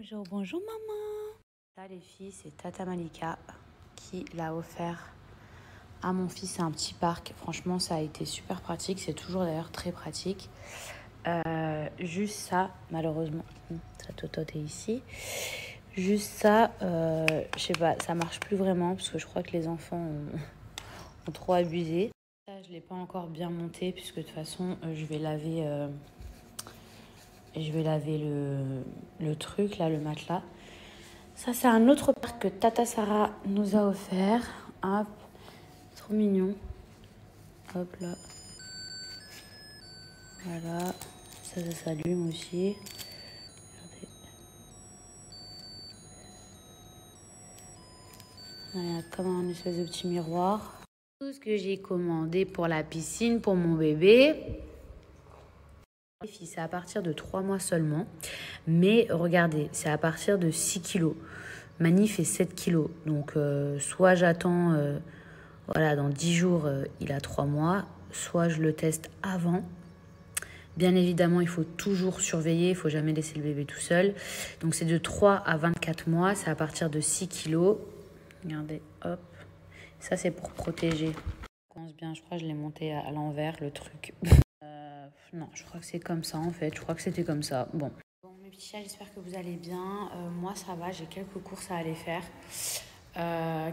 Bonjour, bonjour maman. Là les filles, c'est Tata Malika qui l'a offert à mon fils. C'est un petit parc. Franchement, ça a été super pratique. C'est toujours d'ailleurs très pratique. Juste ça, malheureusement, sa totote est ici. Juste ça, je sais pas, ça marche plus vraiment parce que je crois que les enfants ont trop abusé. Ça, je l'ai pas encore bien monté puisque de toute façon, je vais laver le truc là, le matelas. Ça, c'est un autre parc que Tata Sarah nous a offert. Hop, trop mignon. Hop là. Voilà. Ça s'allume aussi. Regardez. Il y a comme un espèce de petit miroir. Tout ce que j'ai commandé pour la piscine, pour mon bébé. C'est à partir de 3 mois seulement. Mais regardez, c'est à partir de 6 kilos. Mani fait 7 kilos. Donc, soit j'attends, voilà, dans 10 jours, il a 3 mois. Soit je le teste avant. Bien évidemment, il faut toujours surveiller. Il ne faut jamais laisser le bébé tout seul. Donc, c'est de 3 à 24 mois. C'est à partir de 6 kilos. Regardez, hop. Ça, c'est pour protéger. Je pense bien, je crois que je l'ai monté à l'envers, le truc. Non, je crois que c'est comme ça, en fait. Je crois que c'était comme ça. Bon, mes petits chats, j'espère que vous allez bien. Moi, ça va. J'ai quelques courses à aller faire.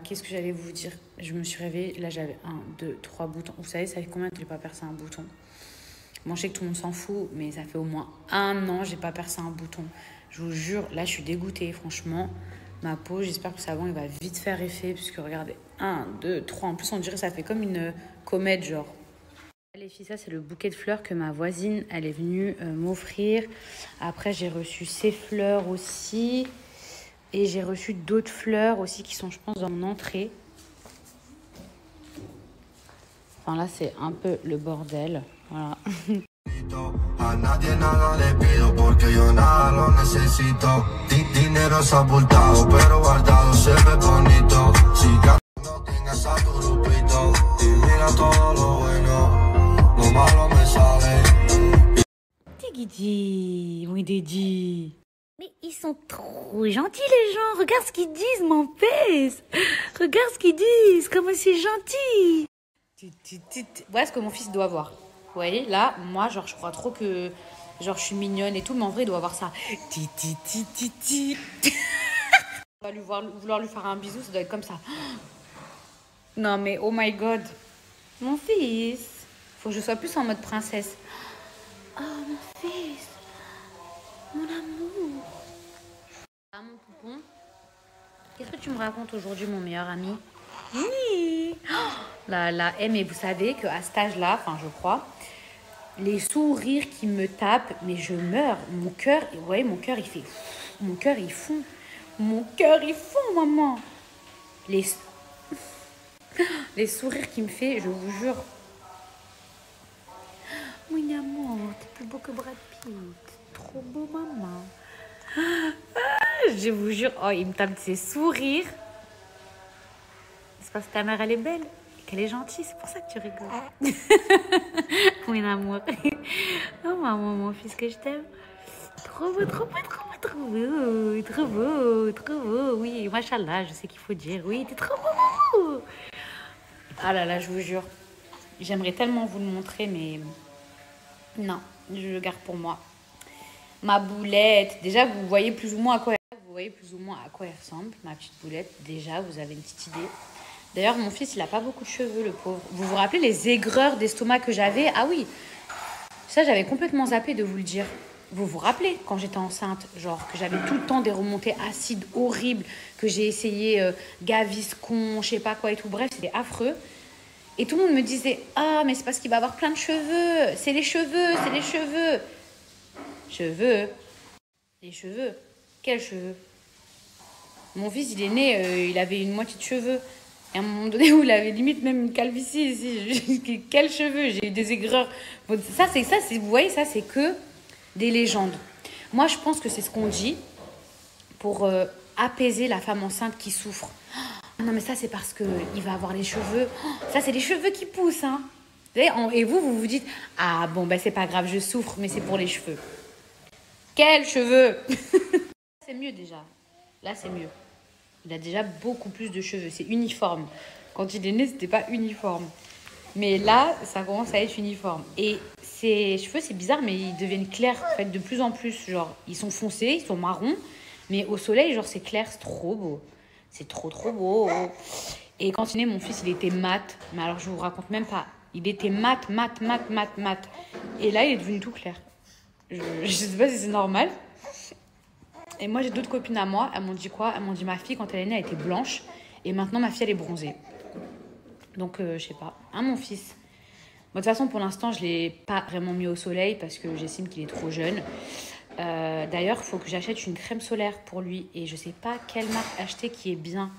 Qu'est-ce que j'allais vous dire? Je me suis réveillée. Là, j'avais 1, 2, 3 boutons. Vous savez, ça fait combien que je n'ai pas percé un bouton? Bon, je sais que tout le monde s'en fout, mais ça fait au moins 1 an que je n'ai pas percé un bouton. Je vous jure, là, je suis dégoûtée, franchement. Ma peau, j'espère que le savon, il va vite faire effet. Puisque regardez, 1, 2, 3. En plus, on dirait que ça fait comme une comète, genre. Les filles, ça, c'est le bouquet de fleurs que ma voisine, elle est venue m'offrir. Après, j'ai reçu ces fleurs aussi. Et j'ai reçu d'autres fleurs aussi qui sont, je pense, dans mon entrée. Enfin, là, c'est un peu le bordel. Voilà. A nadie nada le pido porque yo nada lo necesito. Dinero sepultado pero guardado se ve bonito. Si no tengas a tu grupito y mira todo lo bueno, lo malo me sale. Tigidi, oui Didi. Mais ils sont trop gentils les gens. Regarde ce qu'ils disent, mon pèse. Regarde ce qu'ils disent, comme c'est gentil. Voilà ce que mon fils doit avoir. Vous voyez, là, moi, genre, je crois trop que... Genre, je suis mignonne et tout, mais en vrai, il doit avoir ça. On va vouloir lui faire un bisou, ça doit être comme ça. Non, mais oh my God. Mon fils. Faut que je sois plus en mode princesse. Oh, mon fils. Mon amour. Ah, mon poupon. Qu'est-ce que tu me racontes aujourd'hui, mon meilleur ami? Oui. La M, et vous savez qu'à cet âge-là, enfin, je crois... Les sourires qui me tapent, mais je meurs. Mon cœur, vous voyez, mon cœur, il fait... Mon cœur, il fond. Mon cœur, il fond, maman. Les sourires qu'il me fait, je vous jure. Mon amour, t'es plus beau que Brad Pitt. Trop beau, maman. Je vous jure, oh, il me tape ses sourires. C'est parce que ta mère, elle est belle. Elle est gentille, c'est pour ça que tu rigoles. Mon amour. Oh maman, mon fils que je t'aime. Trop beau, trop beau, trop beau, trop beau. Trop beau, trop beau. Oui, machallah, je sais qu'il faut dire. Oui, t'es trop beau. Ah là là, je vous jure. J'aimerais tellement vous le montrer, mais... Non, je le garde pour moi. Ma boulette. Déjà, vous voyez plus ou moins à quoi elle ressemble, ma petite boulette. Déjà, vous avez une petite idée. D'ailleurs, mon fils, il n'a pas beaucoup de cheveux, le pauvre. Vous vous rappelez les aigreurs d'estomac que j'avais? Ah oui, ça, j'avais complètement zappé de vous le dire. Vous vous rappelez quand j'étais enceinte, genre que j'avais tout le temps des remontées acides horribles, que j'ai essayé Gaviscon, je sais pas quoi et tout. Bref, c'était affreux. Et tout le monde me disait « Ah, mais c'est parce qu'il va avoir plein de cheveux. C'est les cheveux, c'est les cheveux. » Cheveux? Les cheveux? Quels cheveux? Mon fils, il est né, il avait une moitié de cheveux. Et à un moment donné où il avait limite même une calvitie ici. Quels cheveux? J'ai eu des aigreurs. Ça, vous voyez, ça, c'est que des légendes. Moi, je pense que c'est ce qu'on dit pour apaiser la femme enceinte qui souffre. Oh, non, mais ça, c'est parce qu'il va avoir les cheveux. Oh, ça, c'est les cheveux qui poussent. Hein. Et vous vous dites, ah bon, ben c'est pas grave, je souffre, mais c'est pour les cheveux. Quels cheveux? C'est mieux. mieux déjà. Là, c'est mieux. Il a déjà beaucoup plus de cheveux. C'est uniforme. Quand il est né, c'était pas uniforme. Mais là, ça commence à être uniforme. Et ses cheveux, c'est bizarre, mais ils deviennent clairs en fait, de plus en plus. Genre, ils sont foncés, ils sont marrons. Mais au soleil, genre, c'est clair, c'est trop beau. C'est trop, trop beau. Et quand il est né, mon fils, il était mat. Mais alors, je vous raconte même pas. Il était mat. Et là, il est devenu tout clair. Je sais pas si c'est normal. Et moi, j'ai d'autres copines à moi. Elles m'ont dit quoi? Elles m'ont dit, ma fille, quand elle est née, elle était blanche. Et maintenant, ma fille, elle est bronzée. Donc, je sais pas. Hein, mon fils? Bon, de toute façon, pour l'instant, je ne l'ai pas vraiment mis au soleil parce que j'estime qu'il est trop jeune. D'ailleurs, il faut que j'achète une crème solaire pour lui. Et je ne sais pas quelle marque acheter qui est bien.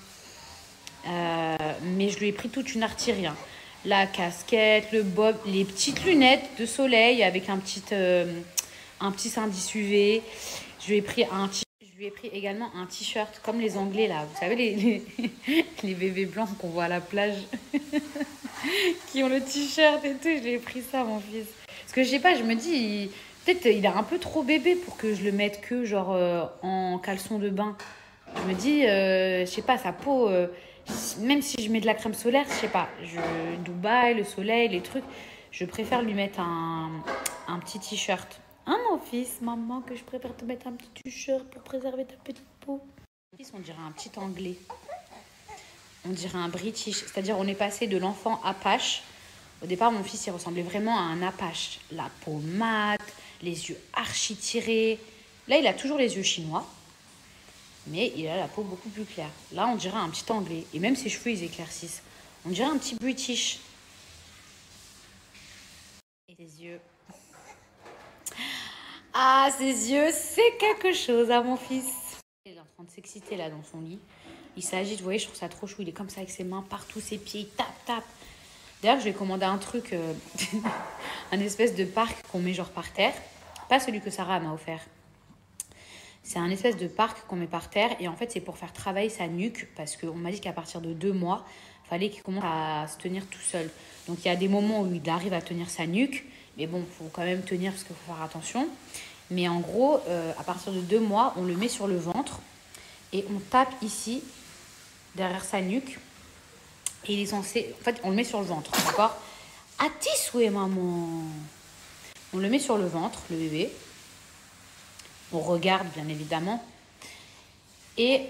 Mais je lui ai pris toute une artillerie. Hein. La casquette, le bob, les petites lunettes de soleil avec un petit indice UV. Je lui ai pris également un t-shirt comme les Anglais là. Vous savez, les bébés blancs qu'on voit à la plage qui ont le t-shirt et tout. Je lui ai pris ça, mon fils. Parce que je sais pas, je me dis, peut-être il est un peu trop bébé pour que je le mette que genre en caleçon de bain. Je me dis, je sais pas, sa peau, même si je mets de la crème solaire, je sais pas, Dubaï, le soleil, les trucs, je préfère lui mettre un petit t-shirt. Hein, mon fils, maman, que je préfère te mettre un petit t-shirt pour préserver ta petite peau. Mon fils, on dirait un petit anglais. On dirait un british. C'est-à-dire, on est passé de l'enfant Apache. Au départ, mon fils, il ressemblait vraiment à un Apache. La peau mate, les yeux archi tirés. Là, il a toujours les yeux chinois. Mais il a la peau beaucoup plus claire. Là, on dirait un petit anglais. Et même ses cheveux, ils éclaircissent. On dirait un petit british. Et ses yeux... Ah, ses yeux, c'est quelque chose, à mon fils. Il est en train de s'exciter, là, dans son lit. Il s'agite, vous voyez, je trouve ça trop chou. Il est comme ça, avec ses mains partout, ses pieds, il tape. D'ailleurs, je vais commander un truc, un espèce de parc qu'on met genre par terre. Pas celui que Sarah m'a offert. C'est un espèce de parc qu'on met par terre. Et en fait, c'est pour faire travailler sa nuque. Parce qu'on m'a dit qu'à partir de 2 mois, il fallait qu'il commence à se tenir tout seul. Donc, il y a des moments où il arrive à tenir sa nuque. Mais bon, il faut quand même tenir parce qu'il faut faire attention. Mais en gros, à partir de 2 mois, on le met sur le ventre. Et on tape ici, derrière sa nuque. Et il est censé... En fait, on le met sur le ventre, d'accord? À tes souhaits, maman. On le met sur le ventre, le bébé. On regarde, bien évidemment. Et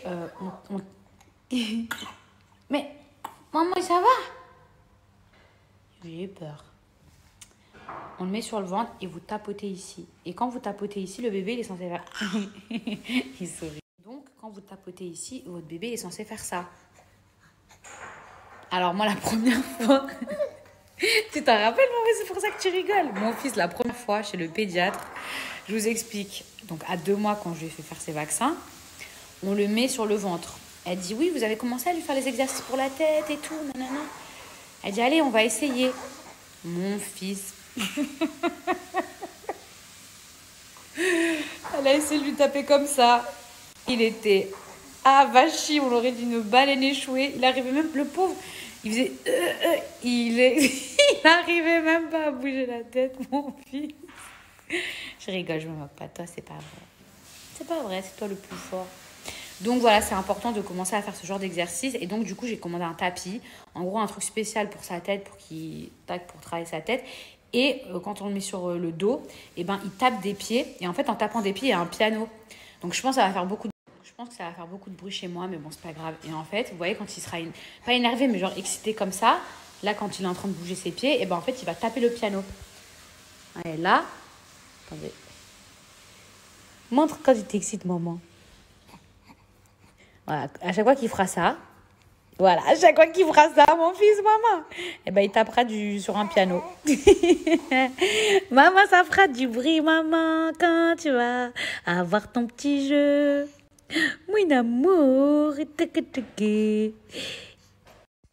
Mais, maman, ça va? J'ai peur. On le met sur le ventre et vous tapotez ici. Et quand vous tapotez ici, le bébé, il est censé faire... Il sourit. Donc, quand vous tapotez ici, votre bébé est censé faire ça. Alors moi, la première fois... Tu t'en rappelles, maman, c'est pour ça que tu rigoles. Mon fils, la première fois chez le pédiatre, je vous explique. Donc, à 2 mois, quand je lui ai fait faire ses vaccins, on le met sur le ventre. Elle dit, oui, vous avez commencé à lui faire les exercices pour la tête et tout, nanana. Elle dit, allez, on va essayer. Mon fils... Elle a essayé de lui taper comme ça. Il était avachi, on aurait dit une baleine échouée. Il arrivait même, le pauvre, il faisait... il n'arrivait même pas à bouger la tête, mon fils. Je rigole, je me moque pas. Toi, c'est pas vrai. C'est pas vrai, c'est toi le plus fort. Donc voilà, c'est important de commencer à faire ce genre d'exercice. Et donc du coup, j'ai commandé un tapis. En gros, un truc spécial pour sa tête, pour travailler sa tête. Et quand on le met sur le dos, eh ben, il tape des pieds. Et en fait, en tapant des pieds, il y a un piano. Donc je pense que ça va faire beaucoup de bruit chez moi, mais bon, c'est pas grave. Et en fait, vous voyez, quand il sera pas énervé, mais genre excité comme ça, là, quand il est en train de bouger ses pieds, et ben en fait, il va taper le piano. Et là, attendez. Montre quand il t'excite, maman. Voilà, à chaque fois qu'il fera ça, voilà, à chaque fois qu'il fera ça, mon fils, maman, et ben il tapera sur un piano. Maman, ça fera du bruit, maman, quand tu vas avoir ton petit jeu. Mon amour.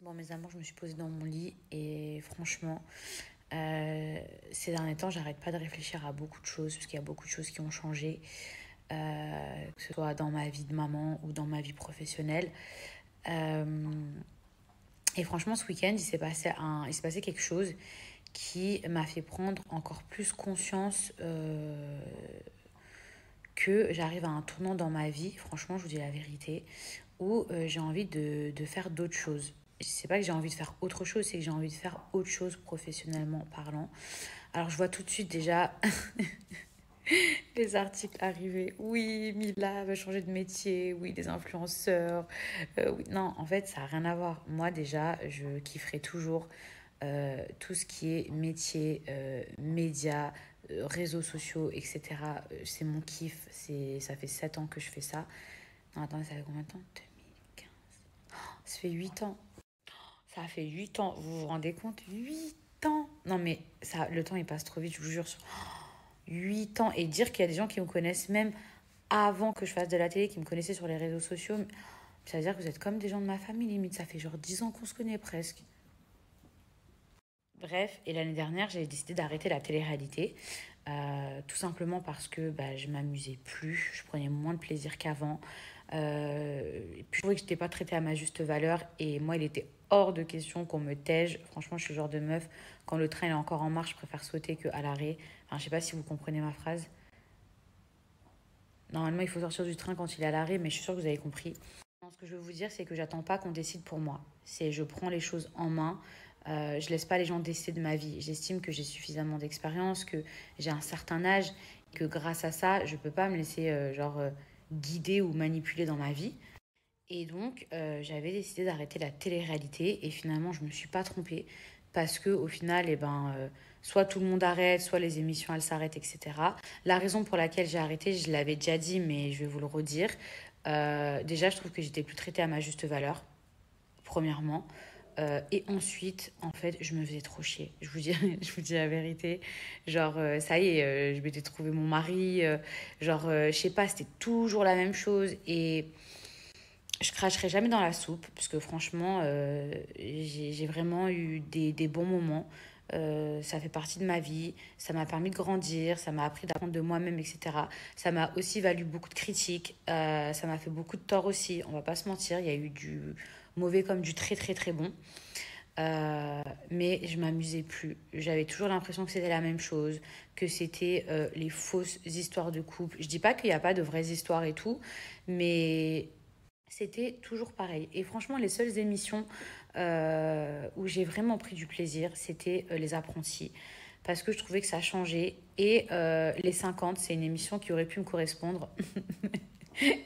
Bon, mes amours, je me suis posée dans mon lit et franchement, ces derniers temps, j'arrête pas de réfléchir à beaucoup de choses parce qu'il y a beaucoup de choses qui ont changé, que ce soit dans ma vie de maman ou dans ma vie professionnelle. Et franchement, ce week-end, il s'est passé quelque chose qui m'a fait prendre encore plus conscience que j'arrive à un tournant dans ma vie, franchement, je vous dis la vérité, où j'ai envie de faire d'autres choses. C'est pas que j'ai envie de faire autre chose, c'est que j'ai envie de faire autre chose professionnellement parlant. Alors, je vois tout de suite déjà les articles arriver. Oui, Mila va changer de métier. Oui, des influenceurs. Oui. Non, en fait, ça n'a rien à voir. Moi, déjà, je kifferai toujours tout ce qui est métier, médias, réseaux sociaux, etc. C'est mon kiff. Ça fait 7 ans que je fais ça. Non, attendez, ça fait combien de temps? 2015. Ça fait 8 ans. Ça fait 8 ans. Vous vous rendez compte? 8 ans. Non, mais ça, le temps, il passe trop vite, je vous jure. 8 ans. Et dire qu'il y a des gens qui me connaissent même avant que je fasse de la télé, qui me connaissaient sur les réseaux sociaux, ça veut dire que vous êtes comme des gens de ma famille, limite. Ça fait genre 10 ans qu'on se connaît presque. Bref, et l'année dernière, j'ai décidé d'arrêter la télé-réalité. Tout simplement parce que bah, je m'amusais plus, je prenais moins de plaisir qu'avant. Et puis je trouvais que je n'étais pas traitée à ma juste valeur. Et moi, il était hors de question qu'on me tège. Franchement, je suis le genre de meuf, quand le train est encore en marche, je préfère sauter qu'à l'arrêt. Enfin, je sais pas si vous comprenez ma phrase. Normalement, il faut sortir du train quand il est à l'arrêt, mais je suis sûre que vous avez compris. Ce que je veux vous dire, c'est que j'attends pas qu'on décide pour moi. C'est je prends les choses en main. Je laisse pas les gens décider de ma vie. J'estime que j'ai suffisamment d'expérience, que j'ai un certain âge, et que grâce à ça, je peux pas me laisser guider ou manipuler dans ma vie. Et donc, j'avais décidé d'arrêter la télé-réalité et finalement, je me suis pas trompée parce que au final, soit tout le monde arrête, soit les émissions elles s'arrêtent, etc. La raison pour laquelle j'ai arrêté, je l'avais déjà dit, mais je vais vous le redire. Déjà, je trouve que j'étais plus traitée à ma juste valeur, premièrement. Et ensuite, en fait, je me faisais trop chier. Je vous dis, je vous dis la vérité. Genre, ça y est, je m'étais trouvé mon mari. Je sais pas, c'était toujours la même chose. Et je cracherai jamais dans la soupe, parce que franchement, j'ai vraiment eu des bons moments. Ça fait partie de ma vie, ça m'a permis de grandir, ça m'a appris d'apprendre de moi-même, etc. Ça m'a aussi valu beaucoup de critiques, ça m'a fait beaucoup de tort aussi, on va pas se mentir, il y a eu du mauvais comme du très très très bon. Mais je m'amusais plus. J'avais toujours l'impression que c'était la même chose, que c'était les fausses histoires de couple. Je dis pas qu'il n'y a pas de vraies histoires et tout, mais c'était toujours pareil. Et franchement, les seules émissions où j'ai vraiment pris du plaisir, c'était Les Apprentis. Parce que je trouvais que ça changeait. Et Les 50, c'est une émission qui aurait pu me correspondre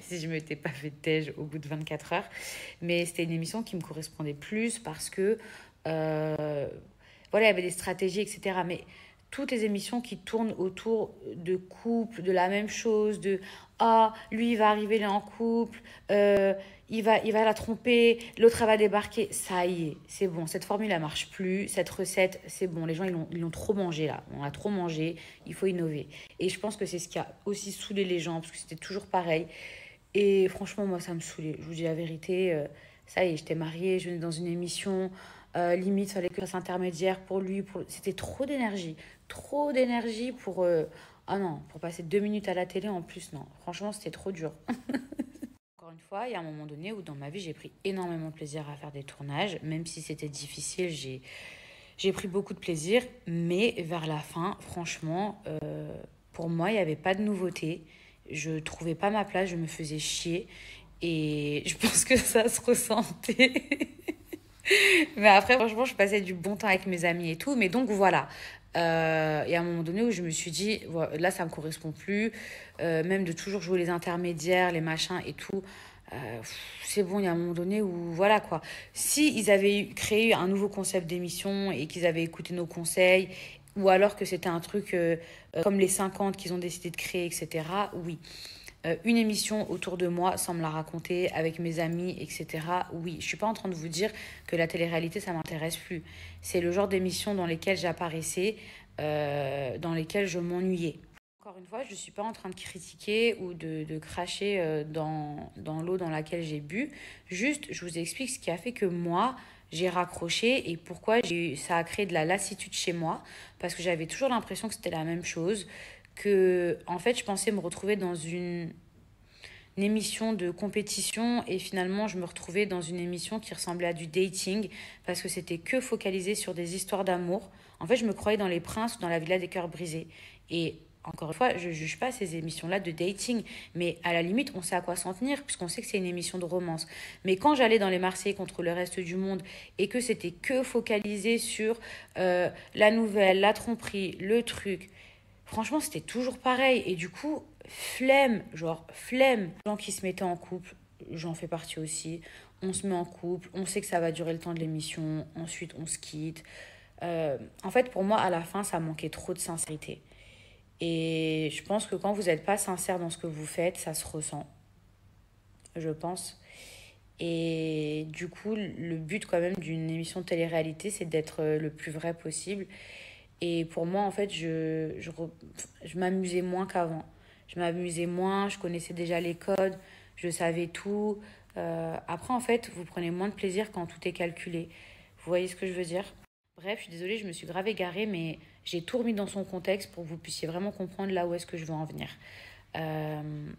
si je ne m'étais pas fait tège au bout de 24 heures. Mais c'était une émission qui me correspondait plus parce que, euh, voilà, il y avait des stratégies, etc. Mais toutes les émissions qui tournent autour de couple, de la même chose, de ah, lui il va arriver, il est en couple, il va la tromper, l'autre elle va débarquer. Ça y est, c'est bon, cette formule elle marche plus, cette recette, c'est bon, les gens ils l'ont trop mangé là, on a trop mangé, il faut innover. Et je pense que c'est ce qui a aussi saoulé les gens, parce que c'était toujours pareil. Et franchement, moi ça me saoulait, je vous dis la vérité, ça y est, j'étais mariée, je venais dans une émission. Limite, il fallait que je fasse intermédiaire pour lui. C'était trop d'énergie. Trop d'énergie pour... Ah non, pour passer 2 minutes à la télé en plus, non. Franchement, c'était trop dur. Encore une fois, il y a un moment donné où dans ma vie, j'ai pris énormément de plaisir à faire des tournages. Même si c'était difficile, j'ai pris beaucoup de plaisir. Mais vers la fin, franchement, pour moi, il n'y avait pas de nouveauté. Je trouvais pas ma place, je me faisais chier. Et je pense que ça se ressentait. Mais après, franchement, je passais du bon temps avec mes amis et tout. Mais donc, voilà. Il y a un moment donné où je me suis dit, voilà, là, ça me correspond plus. Même de toujours jouer les intermédiaires, les machins et tout. C'est bon, il y a un moment donné où, voilà quoi. Si ils avaient créé un nouveau concept d'émission et qu'ils avaient écouté nos conseils, ou alors que c'était un truc comme les 50 qu'ils ont décidé de créer, etc., oui. Une émission autour de moi sans me la raconter avec mes amis, etc. Oui, je suis pas en train de vous dire que la télé-réalité, ça m'intéresse plus. C'est le genre d'émission dans lesquelles j'apparaissais, dans lesquelles je m'ennuyais. Encore une fois, je ne suis pas en train de critiquer ou de cracher dans l'eau dans laquelle j'ai bu. Juste, je vous explique ce qui a fait que moi, j'ai raccroché et pourquoi ça a créé de la lassitude chez moi. Parce que j'avais toujours l'impression que c'était la même chose. Que, en fait, je pensais me retrouver dans une émission de compétition et finalement, je me retrouvais dans une émission qui ressemblait à du dating parce que c'était que focalisé sur des histoires d'amour. En fait, je me croyais dans Les Princes ou dans La Villa des Cœurs Brisés. Et encore une fois, je ne juge pas ces émissions-là de dating, mais à la limite, on sait à quoi s'en tenir, puisqu'on sait que c'est une émission de romance. Mais quand j'allais dans les Marseillais contre le reste du monde, et que c'était que focalisé sur la nouvelle, la tromperie, le truc, franchement, c'était toujours pareil. Et du coup, flemme, genre flemme. Les gens qui se mettaient en couple, j'en fais partie aussi. On se met en couple, on sait que ça va durer le temps de l'émission, ensuite on se quitte. En fait, pour moi, à la fin, ça manquait trop de sincérité. Et je pense que quand vous n'êtes pas sincère dans ce que vous faites, ça se ressent, je pense. Et du coup, le but quand même d'une émission de télé-réalité, c'est d'être le plus vrai possible. Et pour moi, en fait, je m'amusais moins qu'avant. Je m'amusais moins, je connaissais déjà les codes, je savais tout. Après, en fait, vous prenez moins de plaisir quand tout est calculé. Vous voyez ce que je veux dire? Bref, je suis désolée, je me suis grave égarée, mais j'ai tout remis dans son contexte pour que vous puissiez vraiment comprendre là où est-ce que je veux en venir. Euh,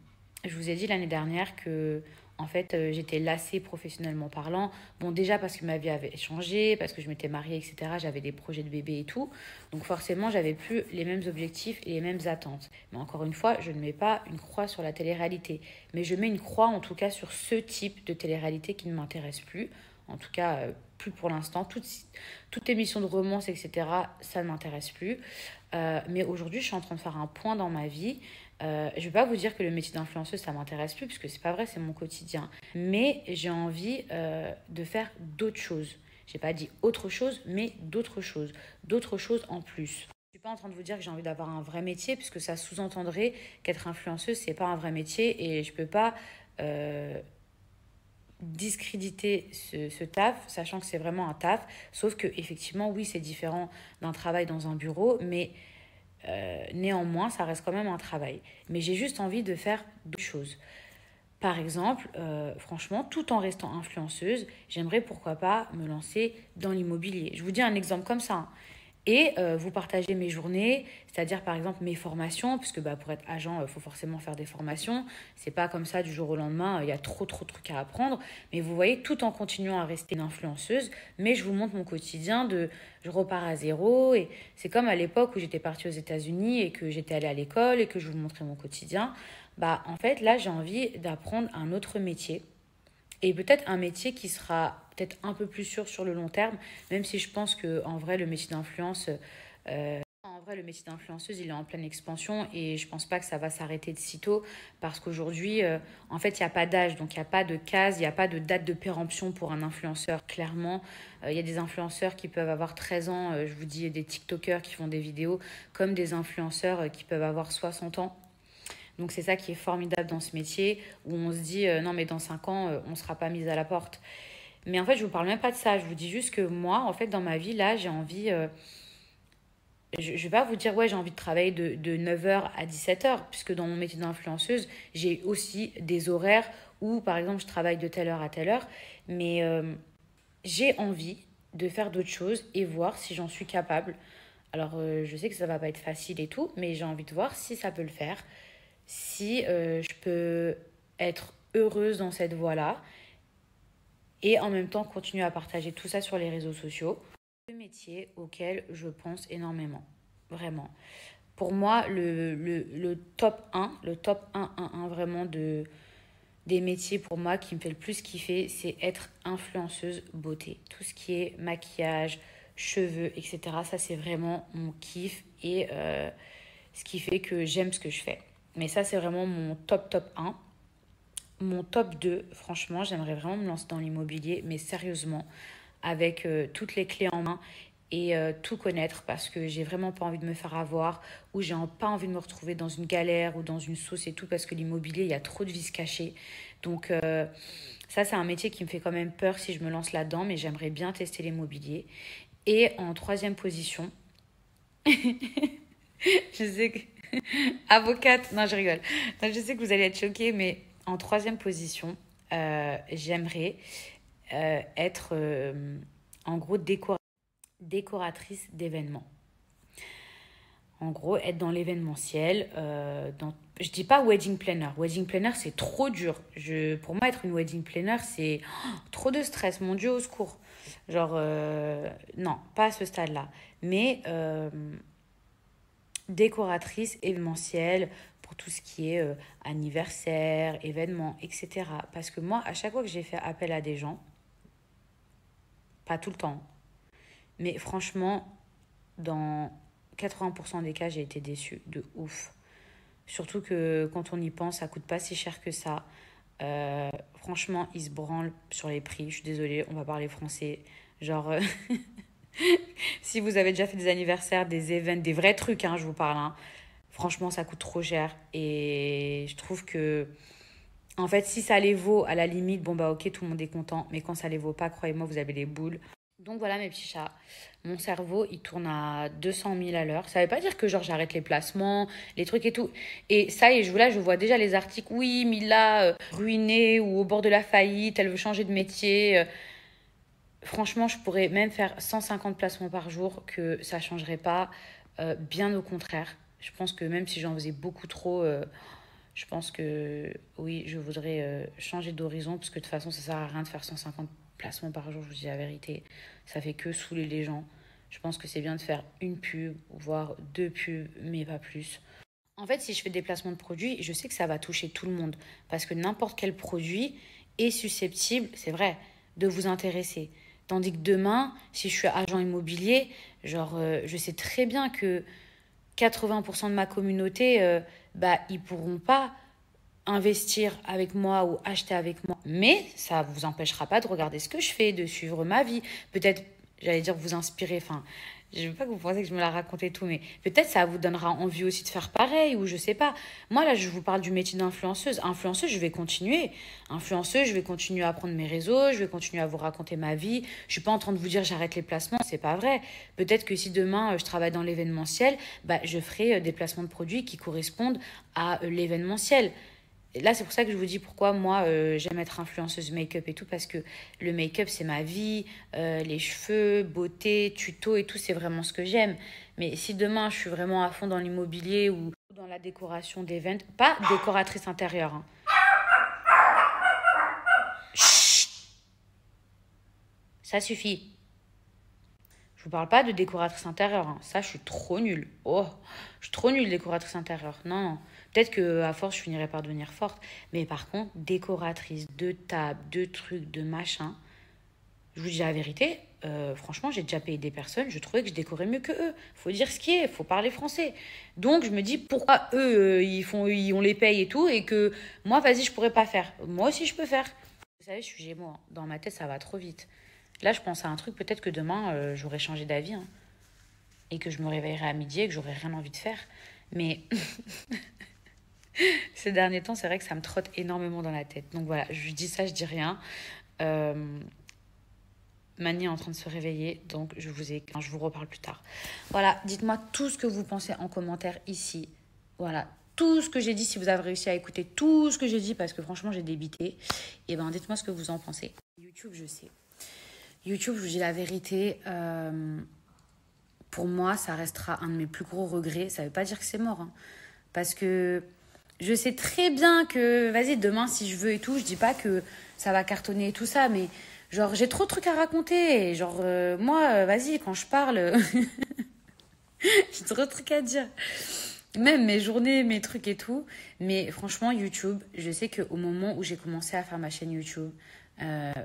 je vous ai dit l'année dernière que, en fait, j'étais lassée professionnellement parlant. Bon, déjà parce que ma vie avait changé, parce que je m'étais mariée, etc. J'avais des projets de bébé et tout. Donc forcément, j'avais plus les mêmes objectifs et les mêmes attentes. Mais encore une fois, je ne mets pas une croix sur la télé-réalité. Mais je mets une croix, en tout cas, sur ce type de télé-réalité qui ne m'intéresse plus. En tout cas, plus pour l'instant. Toute émission de romance, etc., ça ne m'intéresse plus. Mais aujourd'hui, je suis en train de faire un point dans ma vie. Je ne vais pas vous dire que le métier d'influenceuse, ça ne m'intéresse plus, puisque c'est pas vrai, c'est mon quotidien. Mais j'ai envie de faire d'autres choses. J'ai pas dit autre chose, mais d'autres choses en plus. Je suis pas en train de vous dire que j'ai envie d'avoir un vrai métier, puisque ça sous-entendrait qu'être influenceuse, c'est pas un vrai métier, et je peux pas discréditer ce taf, sachant que c'est vraiment un taf, sauf que effectivement, oui, c'est différent d'un travail dans un bureau, mais néanmoins, ça reste quand même un travail. Mais j'ai juste envie de faire deux choses. Par exemple, franchement, tout en restant influenceuse, j'aimerais pourquoi pas me lancer dans l'immobilier. Je vous dis un exemple comme ça, hein. Et vous partagez mes journées, c'est-à-dire par exemple mes formations, puisque bah, pour être agent, il faut forcément faire des formations. C'est pas comme ça du jour au lendemain, il y a trop de trucs à apprendre. Mais vous voyez, tout en continuant à rester une influenceuse, mais je vous montre mon quotidien je repars à zéro. Et c'est comme à l'époque où j'étais partie aux États-Unis et que j'étais allée à l'école et que je vous montrais mon quotidien. Bah en fait, là, j'ai envie d'apprendre un autre métier et peut-être un métier qui sera peut-être un peu plus sûr sur le long terme, même si je pense que en vrai, le métier d'influenceuse, il est en pleine expansion et je pense pas que ça va s'arrêter de sitôt parce qu'aujourd'hui, en fait, il n'y a pas d'âge, donc il n'y a pas de case, il n'y a pas de date de péremption pour un influenceur. Clairement, il y a des influenceurs qui peuvent avoir 13 ans, je vous dis des TikTokers qui font des vidéos, comme des influenceurs qui peuvent avoir 60 ans. Donc c'est ça qui est formidable dans ce métier, où on se dit, non mais dans 5 ans, on ne sera pas mis à la porte. Mais en fait, je ne vous parle même pas de ça, je vous dis juste que moi, en fait, dans ma vie, là, j'ai envie, je ne vais pas vous dire, ouais, j'ai envie de travailler de 9 heures à 17 heures, puisque dans mon métier d'influenceuse, j'ai aussi des horaires où, par exemple, je travaille de telle heure à telle heure, mais j'ai envie de faire d'autres choses et voir si j'en suis capable. Alors, je sais que ça va pas être facile et tout, mais j'ai envie de voir si ça peut le faire, si je peux être heureuse dans cette voie-là et en même temps continuer à partager tout ça sur les réseaux sociaux. Le métier auquel je pense énormément, vraiment. Pour moi, le top un vraiment des métiers pour moi qui me fait le plus kiffer, c'est être influenceuse beauté. Tout ce qui est maquillage, cheveux, etc. Ça, c'est vraiment mon kiff et ce qui fait que j'aime ce que je fais. Mais ça, c'est vraiment mon top un. Mon top 2, franchement, j'aimerais vraiment me lancer dans l'immobilier, mais sérieusement, avec toutes les clés en main et tout connaître parce que j'ai vraiment pas envie de me faire avoir ou j'ai pas envie de me retrouver dans une galère ou dans une sauce et tout parce que l'immobilier, il y a trop de vices cachés. Donc ça, c'est un métier qui me fait quand même peur si je me lance là-dedans, mais j'aimerais bien tester l'immobilier. Et en troisième position, je sais que... Avocate, non, je rigole. Non, je sais que vous allez être choqués, mais en troisième position, j'aimerais être en gros décoratrice d'événements. En gros, être dans l'événementiel. Je dis pas wedding planner. Wedding planner, c'est trop dur. Pour moi, être une wedding planner, c'est trop de stress. Mon Dieu, au secours. Genre, non, pas à ce stade-là. Mais décoratrice événementielle pour tout ce qui est anniversaire, événements, etc. Parce que moi, à chaque fois que j'ai fait appel à des gens, pas tout le temps, mais franchement, dans 80% des cas, j'ai été déçue de ouf. Surtout que quand on y pense, ça coûte pas si cher que ça. Franchement, ils se branlent sur les prix. Je suis désolée, on va parler français. Genre, si vous avez déjà fait des anniversaires, des événements, des vrais trucs, hein, je vous parle, hein, franchement, ça coûte trop cher. Et je trouve que, en fait, si ça les vaut, à la limite, bon, bah, ok, tout le monde est content. Mais quand ça les vaut pas, croyez-moi, vous avez les boules. Donc voilà mes petits chats, mon cerveau il tourne à 200 000 à l'heure. Ça veut pas dire que genre j'arrête les placements, les trucs et tout. Et ça y est, là je vois déjà les articles, oui Mila ruinée ou au bord de la faillite, elle veut changer de métier. Franchement je pourrais même faire 150 placements par jour que ça changerait pas. Bien au contraire. Je pense que même si j'en faisais beaucoup trop, je pense que oui je voudrais changer d'horizon parce que de toute façon ça sert à rien de faire 150 placements par jour, je vous dis la vérité. Ça fait que saouler les gens. Je pense que c'est bien de faire une pub, voire deux pubs, mais pas plus. En fait, si je fais des placements de produits, je sais que ça va toucher tout le monde. Parce que n'importe quel produit est susceptible, c'est vrai, de vous intéresser. Tandis que demain, si je suis agent immobilier, genre, je sais très bien que 80% de ma communauté, bah, ils pourront pas investir avec moi ou acheter avec moi. Mais ça ne vous empêchera pas de regarder ce que je fais, de suivre ma vie. Peut-être, j'allais dire vous inspirer, enfin, je veux pas que vous pensiez que je me la racontais tout, mais peut-être ça vous donnera envie aussi de faire pareil ou je sais pas. Moi, là, je vous parle du métier d'influenceuse. Influenceuse, je vais continuer. Influenceuse, je vais continuer à prendre mes réseaux, je vais continuer à vous raconter ma vie. Je suis pas en train de vous dire j'arrête les placements, c'est pas vrai. Peut-être que si demain je travaille dans l'événementiel, bah, je ferai des placements de produits qui correspondent à l'événementiel. Et là, c'est pour ça que je vous dis pourquoi moi, j'aime être influenceuse make-up et tout, parce que le make-up, c'est ma vie, les cheveux, beauté, tuto et tout, c'est vraiment ce que j'aime. Mais si demain, je suis vraiment à fond dans l'immobilier ou dans la décoration d'événements, pas décoratrice intérieure, hein. Chut, ça suffit. Je vous parle pas de décoratrice intérieure, hein. Ça, je suis trop nulle. Oh, je suis trop nulle décoratrice intérieure. Non, non. Peut-être que à force, je finirai par devenir forte. Mais par contre, décoratrice de table, de trucs, de machin. Je vous dis la vérité, franchement, j'ai déjà payé des personnes, je trouvais que je décorais mieux que eux. Faut dire ce qui est, faut parler français. Donc je me dis pourquoi eux, on les paye et tout, et que moi, vas-y, je pourrais pas faire. Moi aussi, je peux faire. Vous savez, je suis Gémeaux, hein. Dans ma tête, ça va trop vite. Là, je pense à un truc, peut-être que demain, j'aurais changé d'avis, hein, et que je me réveillerai à midi et que j'aurais rien envie de faire. Mais ces derniers temps, c'est vrai que ça me trotte énormément dans la tête. Donc voilà, je dis ça, je dis rien. Euh, Mani est en train de se réveiller, donc je vous reparle plus tard. Voilà, dites-moi tout ce que vous pensez en commentaire ici. Voilà, tout ce que j'ai dit, si vous avez réussi à écouter tout ce que j'ai dit, parce que franchement, j'ai débité. Et ben, dites-moi ce que vous en pensez. YouTube, je sais. YouTube, je vous dis la vérité, pour moi, ça restera un de mes plus gros regrets. Ça veut pas dire que c'est mort, hein, parce que je sais très bien que, vas-y, demain, si je veux et tout, je dis pas que ça va cartonner et tout ça, mais genre, j'ai trop de trucs à raconter. Et genre, moi, vas-y, quand je parle, j'ai trop de trucs à dire. Même mes journées, mes trucs et tout. Mais franchement, YouTube, je sais qu'au moment où j'ai commencé à faire ma chaîne YouTube,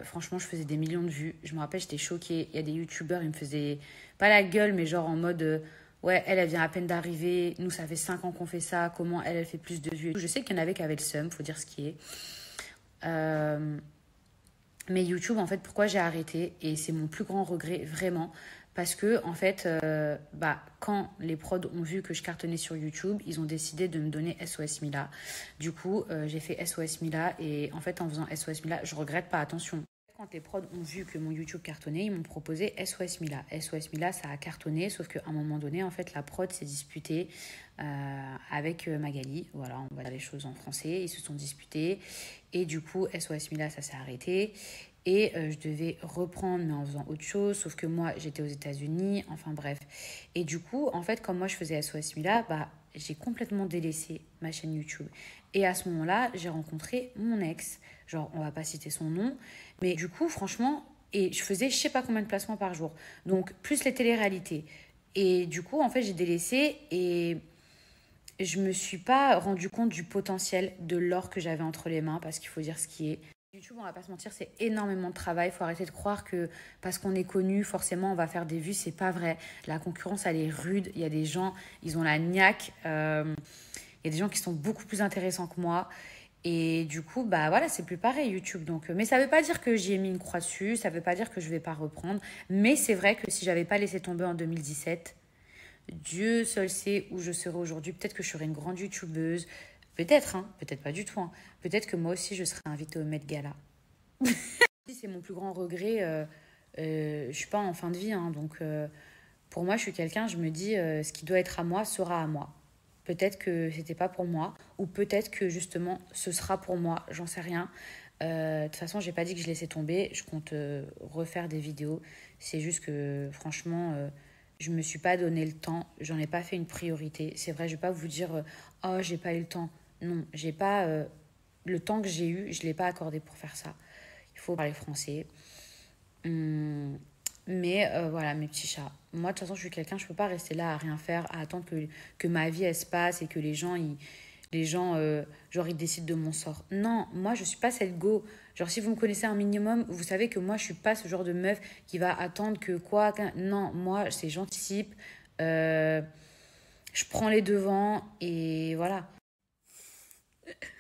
franchement, je faisais des millions de vues. Je me rappelle, j'étais choquée. Il y a des YouTubeurs, ils me faisaient pas la gueule, mais genre en mode ouais, elle vient à peine d'arriver. Nous, ça fait 5 ans qu'on fait ça. Comment elle fait plus de vues? Je sais qu'il y en avait qui avaient le seum, faut dire ce qui est. Mais YouTube, en fait, pourquoi j'ai arrêté? Et c'est mon plus grand regret, vraiment. Parce que, en fait, quand les prods ont vu que je cartonnais sur YouTube, ils ont décidé de me donner SOS Mila. Du coup, j'ai fait SOS Mila. Et en fait, en faisant SOS Mila, je regrette pas, attention. Quand les prods ont vu que mon YouTube cartonnait, ils m'ont proposé SOS Mila. SOS Mila, ça a cartonné, sauf qu'à un moment donné, en fait, la prod s'est disputée avec Magali. Voilà, on va dire les choses en français. Ils se sont disputés. Et du coup, SOS Mila, ça s'est arrêté. Et je devais reprendre, mais en faisant autre chose. Sauf que moi, j'étais aux États-Unis. Enfin, bref. Et du coup, en fait, comme moi, je faisais SOS Mila, j'ai complètement délaissé ma chaîne YouTube. Et à ce moment-là, j'ai rencontré mon ex. Genre, on va pas citer son nom. Mais du coup, franchement, et je faisais je sais pas combien de placements par jour. Donc, plus les téléréalités. Et du coup, en fait, j'ai délaissé. Et je me suis pas rendu compte du potentiel de l'or que j'avais entre les mains, parce qu'il faut dire ce qui est. YouTube, on va pas se mentir, c'est énormément de travail. Il faut arrêter de croire que parce qu'on est connu, forcément, on va faire des vues. C'est pas vrai. La concurrence, elle est rude. Il y a des gens, ils ont la niaque. Il y a des gens qui sont beaucoup plus intéressants que moi. Et du coup, bah voilà, c'est plus pareil YouTube. Donc, mais ça veut pas dire que j'y ai mis une croix dessus. Ça veut pas dire que je vais pas reprendre. Mais c'est vrai que si j'avais pas laissé tomber en 2017, Dieu seul sait où je serais aujourd'hui. Peut-être que je serais une grande youtubeuse. Peut-être, hein. Peut-être pas du tout, hein. Peut-être que moi aussi, je serais invitée au Met Gala. C'est mon plus grand regret. Je suis pas en fin de vie, hein, donc pour moi, je suis quelqu'un, je me dis, ce qui doit être à moi sera à moi. Peut-être que c'était pas pour moi, ou peut-être que justement, ce sera pour moi, j'en sais rien. De toute façon, j'ai pas dit que je laissais tomber, je compte refaire des vidéos. C'est juste que franchement, je me suis pas donné le temps, j'en ai pas fait une priorité. C'est vrai, je vais pas vous dire, oh, j'ai pas eu le temps. Non, j'ai pas le temps que j'ai eu, je l'ai pas accordé pour faire ça. Il faut parler français. Hum, mais voilà, mes petits chats. Moi, de toute façon, je suis quelqu'un, je peux pas rester là à rien faire, à attendre que ma vie, elle se passe et que genre, ils décident de mon sort. Non, moi, je suis pas cette go. Genre, si vous me connaissez un minimum, vous savez que moi, je suis pas ce genre de meuf qui va attendre que quoi. Non, moi, c'est j'anticipe, euh, je prends les devants et voilà.